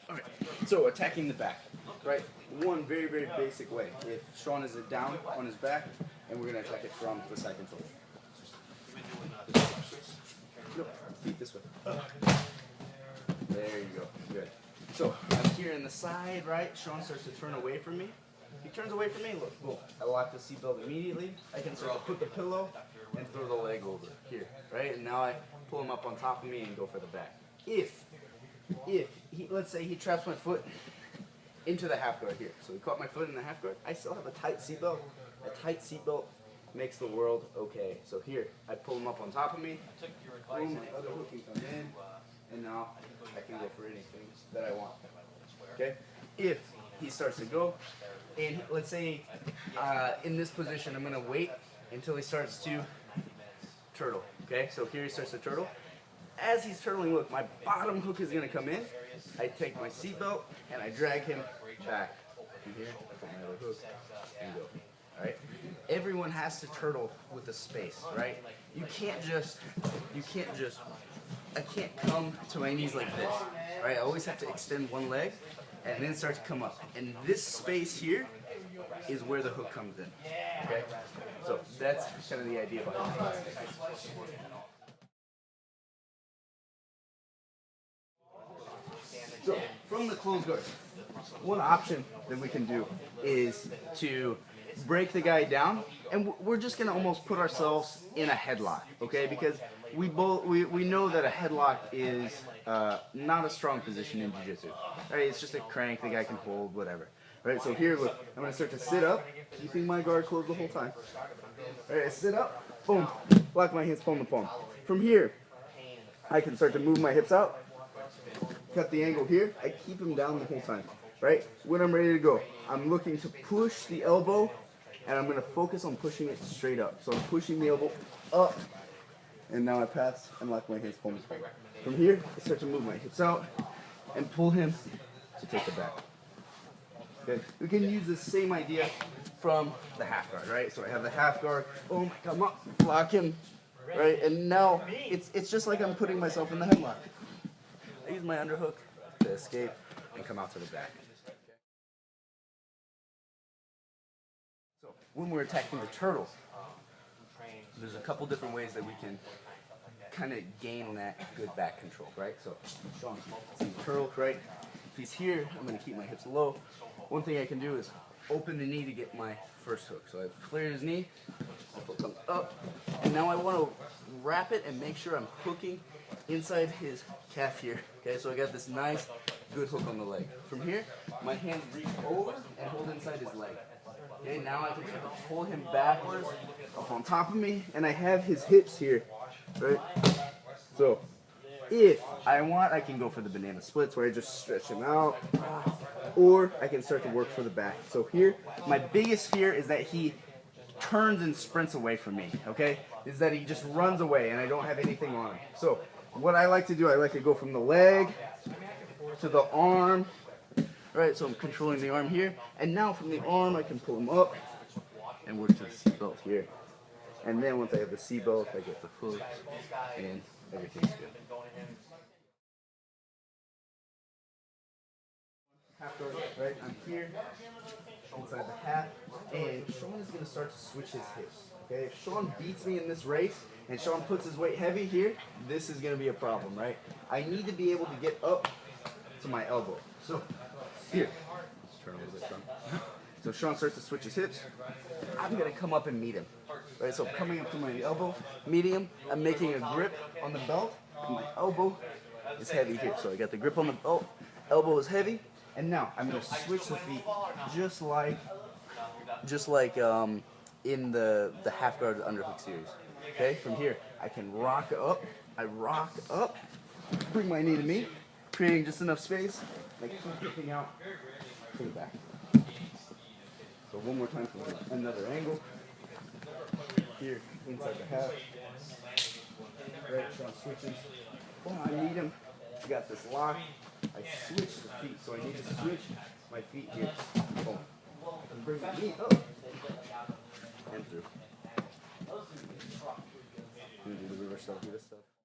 Alright, so attacking the back, right? One very, very basic way. If Sean is down on his back, and we're going to attack it from the side control. No, feet this way. There you go, good. So, I'm here in the side, right? Sean starts to turn away from me. He turns away from me, look, boom. I lock the seatbelt immediately. I can start to put the pillow and throw the leg over here, right? And now I pull him up on top of me and go for the back. If let's say he traps my foot into the half guard here. So he caught my foot in the half guard. I still have a tight seatbelt. A tight seatbelt makes the world okay. So here, I pull him up on top of me. Boom, my other hook can come in. And now I can go for anything that I want. Okay? If he starts to go, and let's say in this position, I'm going to wait until he starts to turtle. Okay? So here he starts to turtle. As he's turtling, look, my bottom hook is going to come in. I take my seatbelt and I drag him back. From here, I put my other hook and go. All right. Everyone has to turtle with the space, right? You can't just. I can't come to my knees like this, right? I always have to extend one leg and then start to come up. And this space here is where the hook comes in. Okay. So that's kind of the idea behind it. So, from the closed guard, one option that we can do is to break the guy down, and we're just going to almost put ourselves in a headlock, okay? Because we know that a headlock is not a strong position in jiu-jitsu, right? It's just a crank the guy can hold, whatever, right? So here, look, I'm going to start to sit up, keeping my guard closed the whole time. All right, I sit up, boom, lock my hands palm to palm. From here, I can start to move my hips out. Cut the angle here, I keep him down the whole time, right? When I'm ready to go, I'm looking to push the elbow, and I'm going to focus on pushing it straight up. So I'm pushing the elbow up, and now I pass and lock my hands palm to palm. From here, I start to move my hips out and pull him to take the back. Okay, we can use the same idea from the half guard, right? So I have the half guard, boom, come up, lock him, right? And now it's just like I'm putting myself in the headlock. I use my underhook to escape and come out to the back. So when we're attacking the turtle, there's a couple different ways that we can kind of gain that good back control, right? So Sean, see the turtle, right? If he's here, I'm going to keep my hips low. One thing I can do is open the knee to get my first hook. So I flare his knee, my foot comes up, and now I want to wrap it and make sure I'm hooking inside his calf here. Okay, so I got this nice, good hook on the leg. From here, my hands reach over and hold inside his leg. Okay, now I can try to pull him backwards up on top of me, and I have his hips here, right? So, if I want, I can go for the banana splits where I just stretch him out, or I can start to work for the back. So here, my biggest fear is that he turns and sprints away from me, okay? Is that he just runs away and I don't have anything on him. So, what I like to do, I like to go from the leg to the arm, right? So I'm controlling the arm here, and now from the arm I can pull him up and work to the seatbelt here. And then once I have the seatbelt, I get the hooks, and everything's good. Half guard, right? I'm here, inside the half, and Sean is going to start to switch his hips. Okay, if Sean beats me in this race, and Sean puts his weight heavy here, this is going to be a problem, right? I need to be able to get up to my elbow. So, here, let's turn a little bit from. So Sean starts to switch his hips. I'm going to come up and meet him. Right, so coming up to my elbow, meeting him, I'm making a grip on the belt, and my elbow is heavy here. So I got the grip on the belt, elbow is heavy, and now I'm going to switch the feet just like in the half guard underhook series. Okay, from here I can rock up, bring my knee to me, creating just enough space, and I keep kicking out to the back. So one more time from another angle. Here, inside the half. Right, Sean switches. Boom, I meet him. Got this lock. I switch the feet, so I need to switch my feet here. Boom. And bring my knee up. And through. Do the reverse stuff, do this stuff.